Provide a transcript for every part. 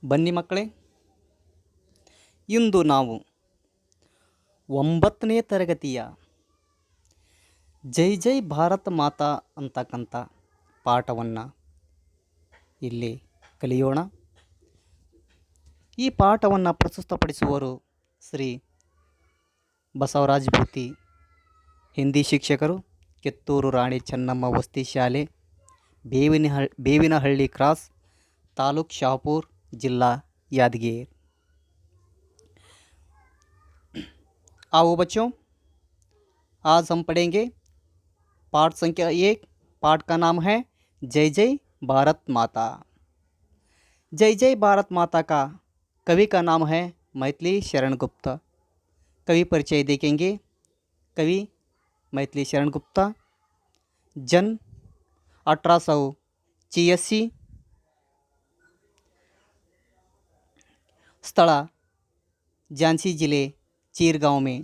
ಬನ್ನಿ ಮಕ್ಕಳೇ, ಇಂದು ನಾವು 9ನೇ ತರಗತಿಯ ಜೈ ಜೈ ಭಾರತ್ ಮಾತಾ ಅಂತಕ್ಕಂಥ ಪಾಠವನ್ನು ಇಲ್ಲಿ ಕಲಿಯೋಣ. ಈ ಪಾಠವನ್ನು ಪ್ರಸ್ತುತಪಡಿಸುವವರು ಶ್ರೀ ಬಸವರಾಜ್ ಭೂತಿ, ಹಿಂದಿ ಶಿಕ್ಷಕರು, ಕಿತ್ತೂರು ರಾಣಿ ಚೆನ್ನಮ್ಮ ವಸತಿ ಶಾಲೆ, ಬೇವಿನಹಳ್ಳಿ ಕ್ರಾಸ್, तालुक शाहपुर, जिला यादगीर। आओ बच्चों, आज हम पढ़ेंगे पाठ संख्या 1। पाठ का नाम है जय जय भारत माता। जय जय भारत माता का कवि का नाम है मैथिली शरण गुप्ता। कवि परिचय देखेंगे। कवि मैथिली शरण गुप्ता, जन्म 1886, स्थल झांसी जिले चीर गांव में।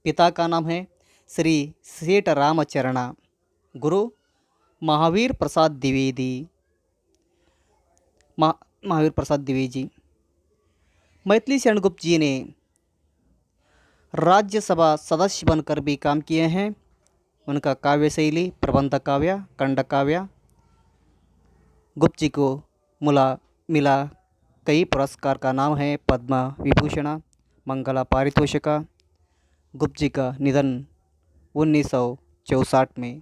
पिता का नाम है श्री सेठ रामचरणा। गुरु महावीर प्रसाद द्विवेदी। महावीर प्रसाद द्विवेदी। मैथिली शरण गुप्त जी ने राज्यसभा सदस्य बनकर भी काम किए हैं। उनका काव्य शैली प्रबंध काव्य, खंड काव्य। गुप्त जी को मिला कई पुरस्कार का नाम है पद्म विभूषण, मंगला पारितोषिक। गुप्त जी का निधन 1964 में।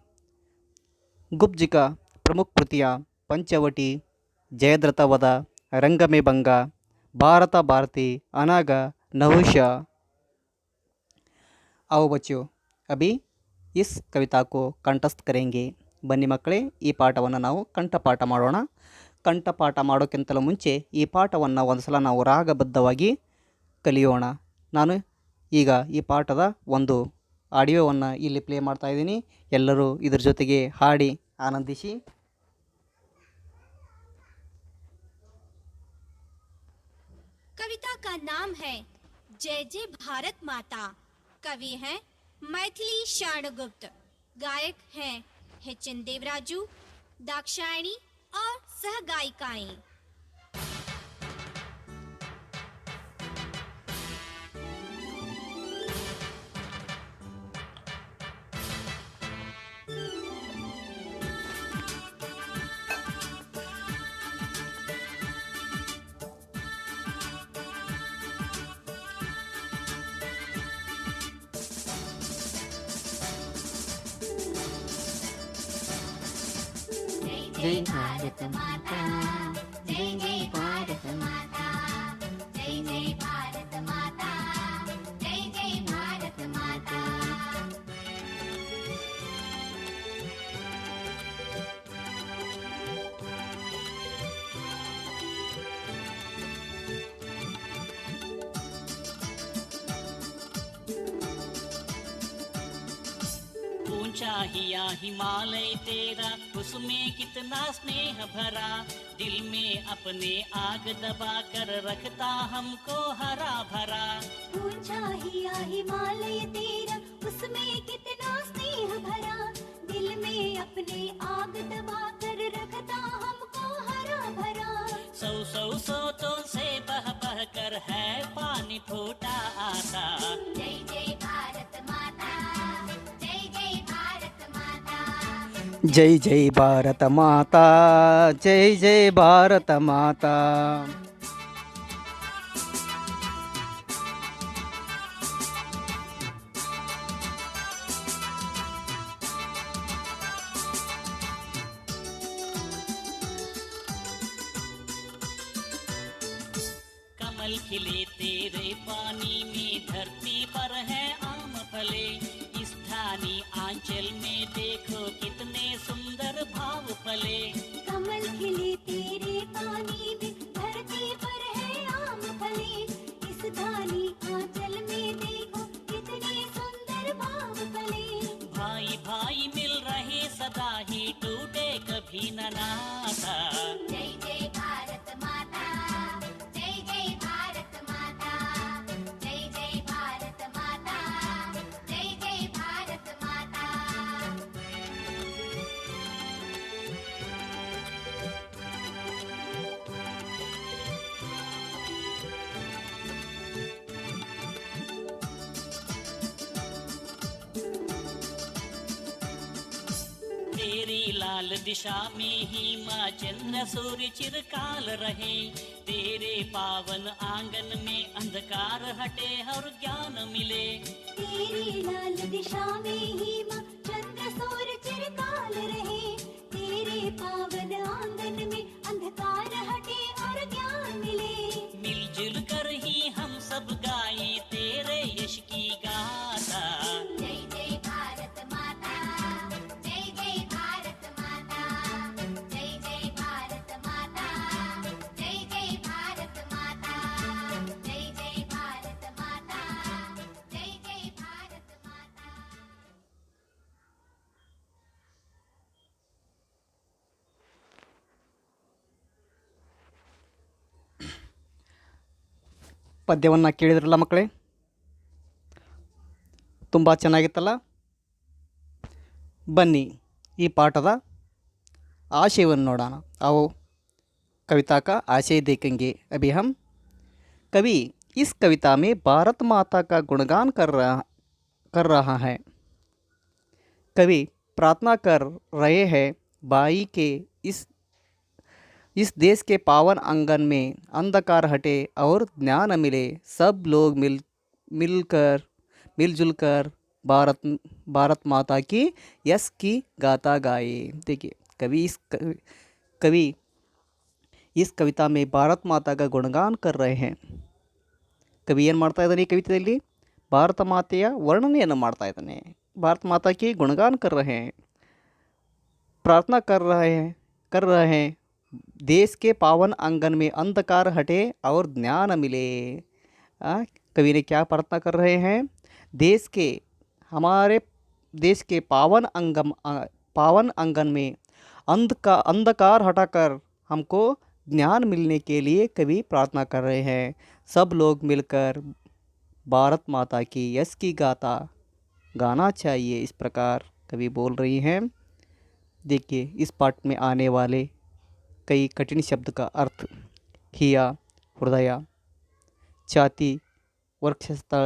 गुप्त जी का प्रमुख कृतियाँ पंचवटी, जयद्रथ वध, रंग में भंगा, भारत भारती, अनाग, नहुष। आओ बच्चों, अभी इस कविता को कंठस्थ करेंगे। बन्नी मಕ್ಕಳೇ, ಈ ಪಾಠವನ್ನು ನಾವು ಕಂಠಪಾಠ ಮಾಡೋಣ. ಕಂಠಪಾಠ ಮಾಡೋಕ್ಕಿಂತಲೂ ಮುಂಚೆ ಈ ಪಾಠವನ್ನು ಒಂದು ಸಲ ನಾವು ರಾಗಬದ್ಧವಾಗಿ ಕಲಿಯೋಣ. ನಾನು ಈಗ ಈ ಪಾಠದ ಒಂದು ಆಡಿಯೋವನ್ನು ಇಲ್ಲಿ ಪ್ಲೇ ಮಾಡ್ತಾ ಇದ್ದೀನಿ. ಎಲ್ಲರೂ ಇದರ ಜೊತೆಗೆ ಹಾಡಿ ಆನಂದಿಸಿ. कविता का नाम है जय जय भारत माता। कवि हैं मैथिली शरण गुप्त। गायक हैं हिचिन देवराजू, दाक्षायणी और सह गायिकाएं। जय भारत माता, जय जय भारत माता, जय जय भारत माता, जय जय भारत माता। ऊंचा हिया हिमालय तेरा, उसमें कितना स्नेह भरा, दिल में अपने आग दबा कर रखता हमको हरा भरा। ऊंचा हिया हिमालय तेरा, उसमें कितना स्नेह भरा, दिल में अपने आग दबा कर रखता हमको हरा भरा। सौ सौ सोतों से बह बह कर है पानी फूटा आता। जय जय भारत माता, जय जय भारत माता। जय जय भारत माता, जय जय भारत माता। कमल खिले तेरे पानी में, धरती पर है आम फले, इस ठानी आंचल में देखो कितने सुंदर भाव फले। कमल खिले तेरे पानी में, धरती पर है आम फले, इस धानी आंचल में देखो कितने सुंदर भाव फले। भाई भाई मिल रहे सदा ही, टूटे कभी न नाता। जय जय भारत माता, जय जय भारत माता, जय जय भारत माता, जय जय भारत माता। लाल दिशा में हिमा चंद्र सूर्य चिरकाल रहे, तेरे पावन आंगन में अंधकार हटे और ज्ञान मिले। तेरी लाल दिशा में हिमा चंद्र सूर्य चिरकाल रहे, तेरे पावन आंगन में अंधकार हटे और ज्ञान मिले। मिलजुल कर ही हम सब गाएं तेरे यश की गाथा। जय जय भारत माता, जय जय भारत माता, जय जय भारत माता, जय जय भारत माता, जय जय भारत माता, जय जय भारत माता। ಪದ್ಯವನ್ನು ಕೇಳಿದ್ರಲ್ಲ ಮಕ್ಕಳೇ, ತುಂಬ ಚೆನ್ನಾಗಿತ್ತಲ್ಲ. ಬನ್ನಿ ಈ ಪಾಠದ आशयವನ್ನು ನೋಡೋಣ. आओ कविता का आशय देखेंगे अभी हम. कवि इस कविता में भारत माता का गुणगान कर रहा है. कवि प्रार्थना कर रहे हैं बाई के इस देश के पावन आंगन में अंधकार हटे और ज्ञान मिले, सब लोग मिलजुल कर भारत माता की यश की गाथा गाए. देखिए कवि इस कविता में ಭಾರತ ಮಾತಾ का गुणगान कर रहे हैं. ಕವಿ ಏನು ಮಾಡ್ತಾ ಇದ್ದಾನೆ ಈ ಕವಿತೆಯಲ್ಲಿ? ಭಾರತ ಮಾತೆಯ ವರ್ಣನೆಯನ್ನು ಮಾಡ್ತಾ ಇದ್ದಾನೆ. ಭಾರತ ಮಾತಾ की गुणगान कर रहे हैं, प्रार्थना कर रहे हैं देश के पावन आंगन में अंधकार हटे और ज्ञान मिले. कवि ने क्या प्रार्थना कर रहे हैं? हमारे देश के पावन आंगन में अंधकार हटाकर हमको ज्ञान मिलने के लिए कवि प्रार्थना कर रहे हैं. सब लोग मिलकर भारत माता की यश की गाथा गाना चाहिए, इस प्रकार कवि बोल रही हैं. देखिए इस पाठ में आने वाले कई कठिन शब्द का अर्थ: हिया हृदय, छाती, वक्षस्थल,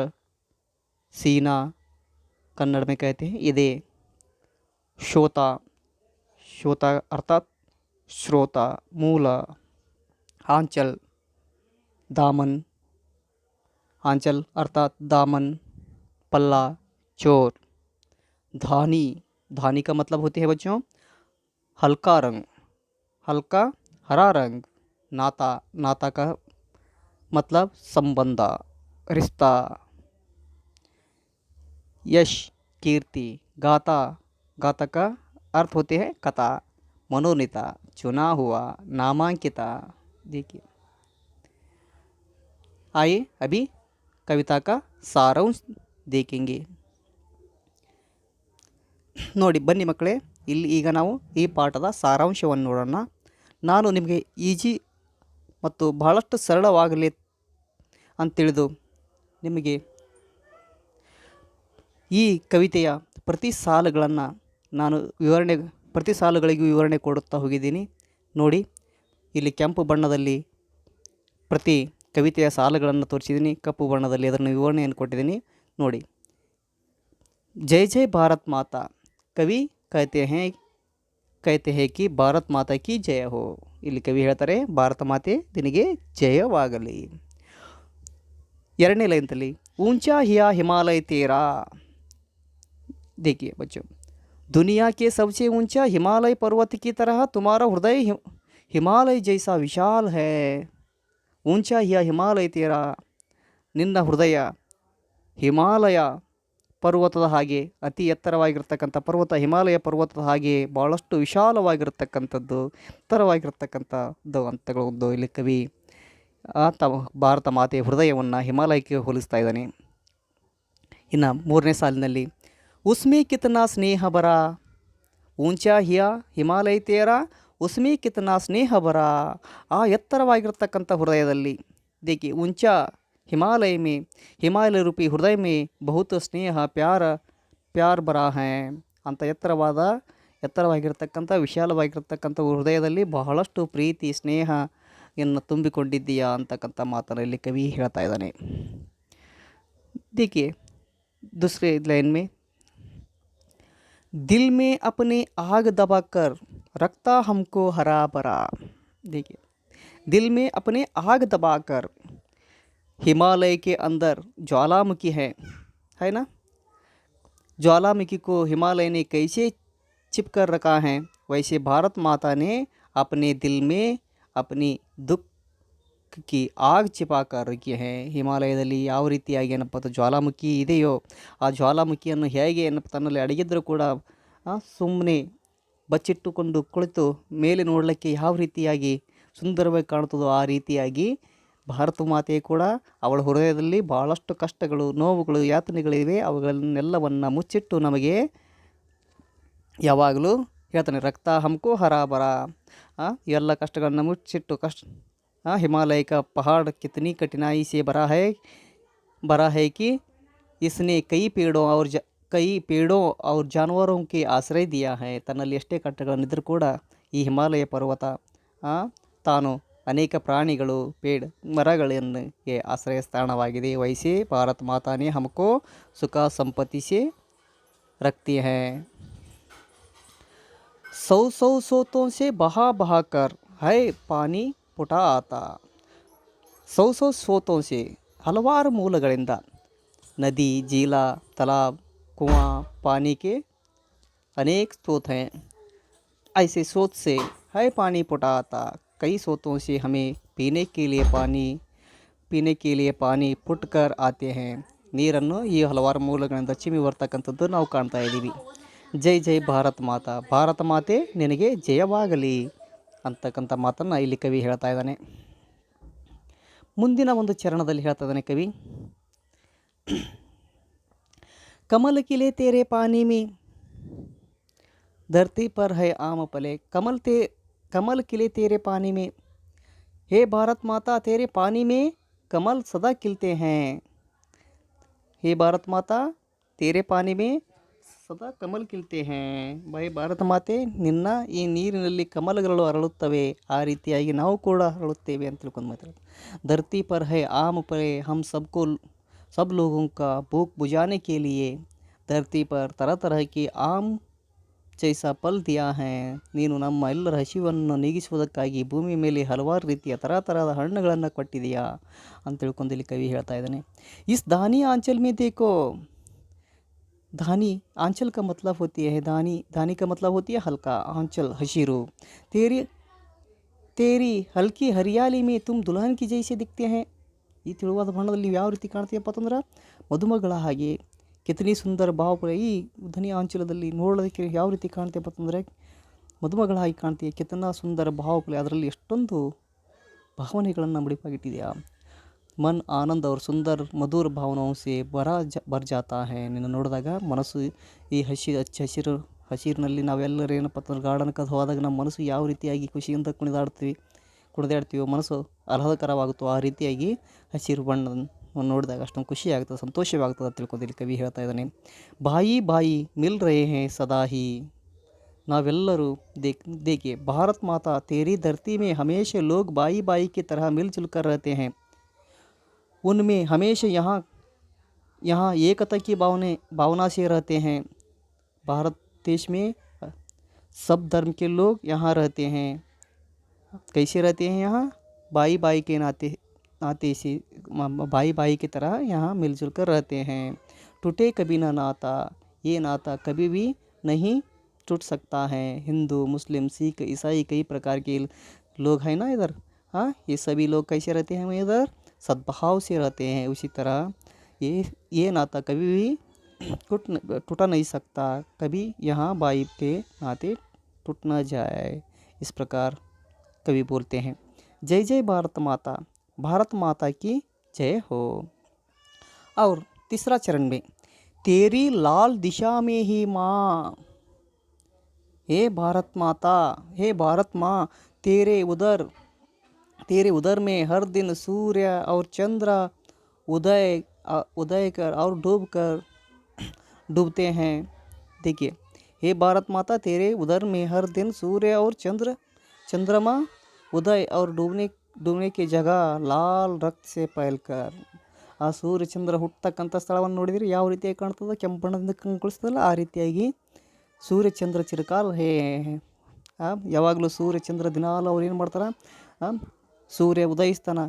सीना कन्नड़ में कहते हैं इदे, श्रोता अर्थात श्रोता, मूल, आंचल अर्थात दामन, पल्ला, चोर, धानी का मतलब होते हैं बच्चों हल्का हरा रंग, नाता का मतलब संबंध, रिश्ता, यश कीर्ति, गाता का अर्थ होते हैं कथा, मनोनीता, चुना हुआ, नामांकिता. देखिए आइए अभी कविता का सारांश देखेंगे. ನೋಡಿ ಬನ್ನಿ ಮಕ್ಕಳೇ, ಇಲ್ಲಿ ಈಗ ನಾವು ಈ ಪಾಠದ ಸಾರಾಂಶವನ್ನು ನೋಡೋಣ. ನಾನು ನಿಮಗೆ ಈಜಿ ಮತ್ತು ಬಹಳಷ್ಟು ಸರಳವಾಗಲಿ ಅಂತೇಳಿದು ನಿಮಗೆ ಈ ಕವಿತೆಯ ಪ್ರತಿ ಸಾಲುಗಳಿಗೂ ವಿವರಣೆ ಕೊಡುತ್ತಾ ಹೋಗಿದ್ದೀನಿ. ನೋಡಿ ಇಲ್ಲಿ ಕೆಂಪು ಬಣ್ಣದಲ್ಲಿ ಪ್ರತಿ ಕವಿತೆಯ ಸಾಲುಗಳನ್ನು ತೋರಿಸಿದ್ದೀನಿ, ಕಪ್ಪು ಬಣ್ಣದಲ್ಲಿ ಅದನ್ನು ವಿವರಣೆಯನ್ನು ಕೊಟ್ಟಿದ್ದೀನಿ. ನೋಡಿ, जय जय भारत माता, कवि कहते हैं कि भारत माता की जय हो. ಇಲ್ಲಿ ಕವಿ ಹೇಳ್ತಾರೆ ಭಾರತ ಮಾತೆ ನಿನಗೆ ಜಯವಾಗಲಿ. ಎರಡನೇ ಲೈನ್ದಲ್ಲಿ ऊंचा हिया हिमालय तेरा. देखिए बच्चों, दुनिया के सबसे ऊंचा हिमालय पर्वत की तरह तुम्हारा हृदय हिमालय जैसा विशाल है. ऊंचा हिया हिमालय तेरा, ನಿನ್ನ ಹೃದಯ ಹಿಮಾಲಯ ಪರ್ವತದ ಹಾಗೆ, ಅತಿ ಎತ್ತರವಾಗಿರ್ತಕ್ಕಂಥ ಪರ್ವತ ಹಿಮಾಲಯ ಪರ್ವತದ ಹಾಗೆ ಭಾಳಷ್ಟು ವಿಶಾಲವಾಗಿರ್ತಕ್ಕಂಥದ್ದು, ಎತ್ತರವಾಗಿರ್ತಕ್ಕಂಥದ್ದು ಅಂತಗಳು ಇಲ್ಲಿ ಕವಿ ಭಾರತ ಮಾತೆಯ ಹೃದಯವನ್ನು ಹಿಮಾಲಯಕ್ಕೆ ಹೋಲಿಸ್ತಾ ಇದ್ದಾನೆ. ಇನ್ನು ಮೂರನೇ ಸಾಲಿನಲ್ಲಿ ಉಸ್ಮಿ ಕಿತನಾ ಸ್ನೇಹ ಬರ, ಊಂಚಾ ಹಿಯಾ ಹಿಮಾಲಯ ತೇರ ಉಸ್ಮಿ ಕಿತನಾ ಸ್ನೇಹ ಬರ. ಆ ಎತ್ತರವಾಗಿರ್ತಕ್ಕಂಥ ಹೃದಯದಲ್ಲಿ देखिए ऊंचा हिमालय रूपी हृदय में बहुत स्नेह प्यार भरा है ಅಂತ ಎತ್ತರವಾಗಿರ್ತಕ್ಕಂಥ ವಿಶಾಲವಾಗಿರ್ತಕ್ಕಂಥ ಹೃದಯದಲ್ಲಿ ಬಹಳಷ್ಟು ಪ್ರೀತಿ ಸ್ನೇಹವನ್ನು ತುಂಬಿಕೊಂಡಿದ್ದೀಯಾ ಅಂತಕ್ಕಂಥ ಮಾತನ್ನು ಇಲ್ಲಿ ಕವಿ ಹೇಳ್ತಾ ಇದ್ದಾನೆ. देखिए दूसरे लाइन में दिल में अपने आग दबाकर रखता हमको हरा भरा। देखिए, दिल में अपने आग दबाकर हिमालय के अंदर ज्वालामुखी है ना। ज्वालामुखी को हिमालय ने कैसे छिप कर रखा है, वैसे भारत माता ने अपने दिल में अपनी दुख की ಆಗ್ ಚಿಪಾಕ ರಖಿ ಹೇ। ಹಿಮಾಲಯದಲ್ಲಿ ಯಾವ ರೀತಿಯಾಗಿ ಏನಪ್ಪ ಅದು ಜ್ವಾಲಾಮುಖಿ ಇದೆಯೋ, ಆ ಜ್ವಾಲಾಮುಖಿಯನ್ನು ಹೇಗೆ ಏನಪ್ಪ ತನ್ನಲ್ಲಿ ಅಡಗಿದ್ದರೂ ಕೂಡ ಸುಮ್ಮನೆ ಬಚ್ಚಿಟ್ಟುಕೊಂಡು ಕುಳಿತು ಮೇಲೆ ನೋಡಲಿಕ್ಕೆ ಯಾವ ರೀತಿಯಾಗಿ ಸುಂದರವಾಗಿ ಕಾಣುತ್ತದೋ ಆ ರೀತಿಯಾಗಿ ಭಾರತ ಮಾತೆ ಕೂಡ ಅವಳ ಹೃದಯದಲ್ಲಿ ಭಾಳಷ್ಟು ಕಷ್ಟಗಳು, ನೋವುಗಳು, ಯಾತನೆಗಳಿವೆ. ಅವುಗಳನ್ನೆಲ್ಲವನ್ನು ಮುಚ್ಚಿಟ್ಟು ನಮಗೆ ಯಾವಾಗಲೂ ಹೇಳ್ತಾನೆ, ರಕ್ತ ಹಮ್ಕೋ ಹರಾ ಬರ। ಇವೆಲ್ಲ ಕಷ್ಟಗಳನ್ನು ಮುಚ್ಚಿಟ್ಟು हिमालय का पहाड़ कितनी कठिनाई से भरा है कि इसने कई पेड़ों और जानवरों के आश्रय दिया है। ತನ್ನಲ್ಲಿ ಎಷ್ಟೇ ಕಷ್ಟಗಳಿದ್ದರೂ ಕೂಡ ಈ ಹಿಮಾಲಯ ಪರ್ವತ ತಾನು ಅನೇಕ ಪ್ರಾಣಿಗಳು, ಮರಗಳಿಗೆ ಆಶ್ರಯ ಸ್ಥಾನವಾಗಿದೆ। ವೈಸೆ ಭಾರತ್ ಮಾತಾನೆ ಹಮ್ಕೋ ಸುಖ ಸಂಪತ್ತಿ से रखती है। सौ सोतों से बहा बहा कर है पानी ಪುಟ ಆತ। ಸೌ ಸ್ರೋತೋं से ಹಲವಾರು ಮೂಲಗಳಿಂದ नदी, झीला, तालाब, कुआं, पानी के अनेक स्रोत हैं। ऐसे स्रोत से है पानी पुटा आता। कई स्रोतों से हमें पीने के लिए पानी पुट कर आते हैं। ನೀರನ್ನು ಈ ಹಲವಾರು ಮೂಲಗಳಿಂದ ಚಿಮ್ಮಿ ಬರ್ತಕ್ಕಂಥದ್ದು ನಾವು ಕಾಣ್ತಾ ಇದ್ದೀವಿ। ಜೈ ಜೈ ಭಾರತ್ ಮಾತಾ, ಭಾರತ ಮಾತೆ ನಿನಗೆ ಜಯವಾಗಲಿ ಅಂತಕ್ಕಂಥ ಮಾತನ್ನು ಇಲ್ಲಿ ಕವಿ ಹೇಳ್ತಾ ಇದ್ದಾನೆ। ಮುಂದಿನ ಒಂದು ಚರಣದಲ್ಲಿ ಹೇಳ್ತಾ ಇದ್ದಾನೆ ಕವಿ, कमल खिले तेरे पानी में धरती पर है आम पले। कमल खिले तेरे पानी में, हे भारत माता तेरे पानी में कमल सदा खिलते हैं। हे भारत माता तेरे पानी में ಸದಾ ಕಮಲ್ ಕಿಲ್ತೆ ಹೇ। ಬೈ ಭಾರತ ಮಾತೆ ನಿನ್ನ ಈ ನೀರಿನಲ್ಲಿ ಕಮಲಗಳು ಅರಳುತ್ತವೆ, ಆ ರೀತಿಯಾಗಿ ನಾವು ಕೂಡ ಅರಳುತ್ತೇವೆ ಅಂತ ತಿಳ್ಕೊಂಡು ಮಾತಾಡ್ತಾರೆ। ಧರತಿ ಪರ್ ಹೈ ಆಮ್ ಪರೆ ಹಮ್ सब लोगों का भूख बुझाने के लिए धरती पर तरह तरह की आम जैसा ಫಲ ದಿಯಾ ಹೈ। ನೀನು ನಮ್ಮ ಎಲ್ಲರ ಹಸಿವನ್ನು ನೀಗಿಸುವುದಕ್ಕಾಗಿ ಭೂಮಿ ಮೇಲೆ ಹಲವಾರು ರೀತಿಯ ತರಹದ ಹಣ್ಣುಗಳನ್ನು ಕೊಟ್ಟಿದೆಯಾ ಅಂತ ತಿಳ್ಕೊಂಡು ಇಲ್ಲಿ ಕವಿ ಹೇಳ್ತಾ ಇದ್ದಾನೆ। ಇಸ್ ದಾನಿ ಆಂಚಲ್ ಮೇ ದೇಖೋ, धानी आंचल का मतलब होती है धानी का मतलब होती है हल्का, आंचल हसीरू। तेरी हल्की हरियाली में तुम दुल्हन की जैसे दिखते हैं। ಈ ತಿಳುವಾದ ಬಣ್ಣದಲ್ಲಿ ನೀವು ಯಾವ ರೀತಿ ಕಾಣ್ತೀಯಪ್ಪ ಅಂತಂದ್ರೆ ಮದುಮಗಳ ಹಾಗೆ, ಕಿತನಿ ಸುಂದರ ಭಾವ ಈ ಧ್ವನಿ ಆಂಚಲದಲ್ಲಿ ನೋಡೋದಕ್ಕೆ ಯಾವ ರೀತಿ ಕಾಣ್ತೀಯಪ್ಪ ಅಂತಂದರೆ ಮದುಮಗಳ ಹಾಗೆ ಕಾಣ್ತೀಯ, ಕಿತನ ಸುಂದರ ಭಾವಗಳು, ಅದರಲ್ಲಿ ಎಷ್ಟೊಂದು ಭಾವನೆಗಳನ್ನು ಮುಡಿಪಾಗಿಟ್ಟಿದೆಯಾ। मन आनंद और सुंदर मधुर भावनाओं से भर जाता है। ನಿನ್ನ ನೋಡಿದಾಗ ಮನಸ್ಸು ಈ ಹಸಿರಿನಲ್ಲಿ ನಾವೆಲ್ಲರೂ ಏನಪ್ಪ ಅಂತಂದ್ರೆ ಗಾರ್ಡನ್ಗೆ ಹೋದಾಗ ನಮ್ಮ ಮನಸ್ಸು ಯಾವ ರೀತಿಯಾಗಿ ಖುಷಿಯಿಂದ ಕುಣಿದಾಡ್ತೀವೋ, ಮನಸ್ಸು ಆಹ್ಲಾದಕರವಾಗುತ್ತೋ ಆ ರೀತಿಯಾಗಿ ಹಸಿರು ಬಣ್ಣವನ್ನು ನೋಡಿದಾಗ ಅಷ್ಟೊಂದು ಖುಷಿ ಆಗ್ತದೆ, ಸಂತೋಷವಾಗ್ತದೆ ಅಂತ ತಿಳ್ಕೊಂಡು ಕವಿ ಹೇಳ್ತಾ ಇದ್ದಾನೆ। ಬಾಯಿ ಬಾಯಿ ಮಿಲ್ ರಹೆ ಹೇ ಸದಾ ಹಿ, ನಾವೆಲ್ಲರೂ देखिए भारत माता तेरी धरती में हमेशा लोग बाई बाई की तरह मिलजुल कर रहते हैं। उनमें हमेशा यहाँ एकता की भावना से रहते हैं। भारत देश में सब धर्म के लोग यहाँ रहते हैं। कैसे रहते हैं यहाँ? भाई भाई के नाते से भाई भाई की तरह यहाँ मिलजुल कर रहते हैं। टूटे कभी ना नाता, ये नाता कभी भी नहीं टूट सकता है। हिंदू, मुस्लिम, सिख, ईसाई कई प्रकार के लोग हैं ना इधर। ये सभी लोग कैसे रहते हैं इधर? सद्भाव से रहते हैं। उसी तरह ये नाता कभी भी टूटा नहीं सकता, कभी यहाँ भाई के नाते टूट न जाए। इस प्रकार कवि बोलते हैं। जय जय भारत माता, भारत माता की जय हो। और तीसरा चरण में, तेरी लाल दिशा में ही माँ, हे भारत माता, हे भारत माँ तेरे उधर में हर दिन सूर्य और चंद्र उदय कर और डूबते हैं। देखिए, हे भारत माता तेरे उधर में हर दिन सूर्य और चंद्रमा उदय और डूबने की जगह लाल रक्त से फैलकर, ಆ ಸೂರ್ಯ ಚಂದ್ರ ಹುಟ್ಟತಕ್ಕಂಥ ಸ್ಥಳವನ್ನು ನೋಡಿದರೆ ಯಾವ ರೀತಿಯಾಗಿ ಕಾಣ್ತದೆ, ಕೆಂಪು ಬಣ್ಣದಿಂದ ಕಂಗೊಳಿಸ್ತದಲ್ಲ ಆ ರೀತಿಯಾಗಿ ಸೂರ್ಯ ಚಂದ್ರ ಚಿರಕಾಲ ಯಾವಾಗಲೂ ಸೂರ್ಯ ಚಂದ್ರ ದಿನಾಲು ಅವ್ರು ಏನು ಮಾಡ್ತಾರೆ, ಸೂರ್ಯ ಉದಯಿಸ್ತಾನ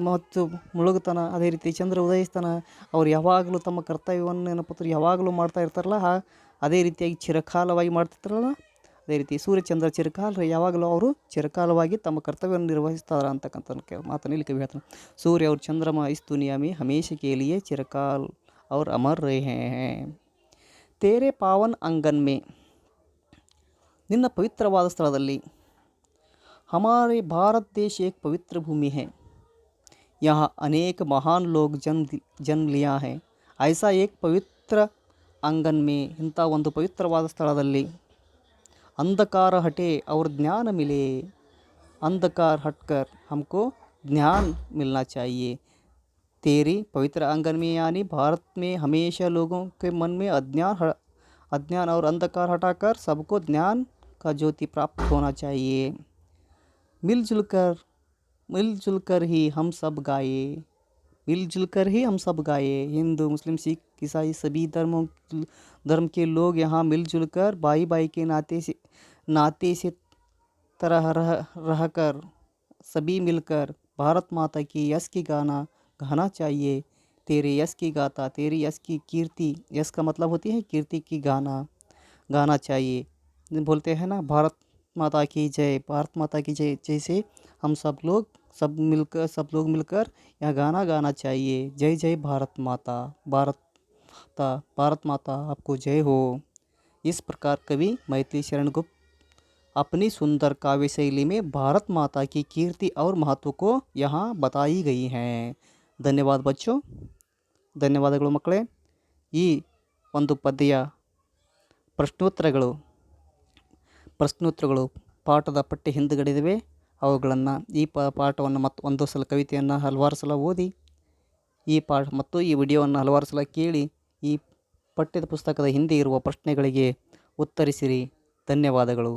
ಮತ್ತು ಮುಳುಗುತ್ತಾನ, ಅದೇ ರೀತಿ ಚಂದ್ರ ಉದಯಿಸ್ತಾನ. ಅವ್ರು ಯಾವಾಗಲೂ ತಮ್ಮ ಕರ್ತವ್ಯವನ್ನು ಏನಪ್ಪ ಯಾವಾಗಲೂ ಮಾಡ್ತಾ ಇರ್ತಾರಲ್ಲ, ಅದೇ ರೀತಿಯಾಗಿ ಚಿರಕಾಲವಾಗಿ ಮಾಡ್ತಿರ್ತಾರಲ್ಲ, ಅದೇ ರೀತಿ ಸೂರ್ಯಚಂದ್ರ ಚಿರಕಾಲ ಯಾವಾಗಲೂ ಅವರು ಚಿರಕಾಲವಾಗಿ ತಮ್ಮ ಕರ್ತವ್ಯವನ್ನು ನಿರ್ವಹಿಸ್ತಾರೆ ಅಂತಕ್ಕಂಥ ಮಾತನ್ನು ಇಲ್ಲಿ ಕವಿ ಹೇಳ್ತಾನೆ. ಸೂರ್ಯ और चंद्रमा इस दुनिया में हमेशा के लिए चिरकाल और अमर रहे हैं. तेरे पावन अंगन में, ನಿನ್ನ ಪವಿತ್ರವಾದ ಸ್ಥಳದಲ್ಲಿ, हमारे भारत देश एक पवित्र भूमि है, यहाँ अनेक महान लोग जन्म लिया है. ऐसा एक पवित्र अंगन में, ಇಂಥ ಒಂದು ಪವಿತ್ರವಾದ ಸ್ಥಳದಲ್ಲಿ, अंधकार हटे और ज्ञान मिले. अंधकार हटकर हमको ज्ञान मिलना चाहिए. तेरी पवित्र आंगन में यानी भारत में हमेशा लोगों के मन में अज्ञान और अंधकार हटाकर सबको ज्ञान का ज्योति प्राप्त होना चाहिए. मिलजुल कर ही हम सब गाए. मिलजुल कर ही हम सब गाए. हिंदू मुस्लिम सिख ईसाई सभी धर्म के लोग यहाँ मिलजुल कर भाई भाई के नाते से तरह रहकर सभी मिलकर भारत माता की यश की गाना चाहिए. तेरे यश की गाता, तेरी यश की कीर्ति, यश का मतलब होती है कीर्ति की गाना चाहिए. बोलते हैं ना, भारत माता की जय, भारत माता की जय. जैसे हम सब लोग मिलकर यह गाना गाना चाहिए. जय जय भारत माता, भारत माता आपको जय हो. इस प्रकार कवि मैथिली शरण गुप्त अपनी सुंदर काव्य शैली में भारत माता की कीर्ति और महत्व को यहाँ बताई गई हैं. ಧನ್ಯವಾದ ಬಚ್ಚೋ, ಧನ್ಯವಾದಗಳು ಮಕ್ಕಳೇ. ಈ ಒಂದು ಪದ್ಯ ಪ್ರಶ್ನೋತ್ತರಗಳು ಪಾಠದ ಪಠ್ಯ ಹಿಂದುಗಡೆದಿವೆ. ಅವುಗಳನ್ನು ಈ ಪಾಠವನ್ನು ಮತ್ತು ಒಂದು ಸಲ ಕವಿತೆಯನ್ನು ಹಲವಾರು ಸಲ ಓದಿ, ಈ ಪಾಠ ಮತ್ತು ಈ ವಿಡಿಯೋವನ್ನು ಹಲವಾರು ಸಲ ಕೇಳಿ, ಈ ಪಠ್ಯದ ಪುಸ್ತಕದ ಹಿಂದೆ ಇರುವ ಪ್ರಶ್ನೆಗಳಿಗೆ ಉತ್ತರಿಸಿರಿ. ಧನ್ಯವಾದಗಳು.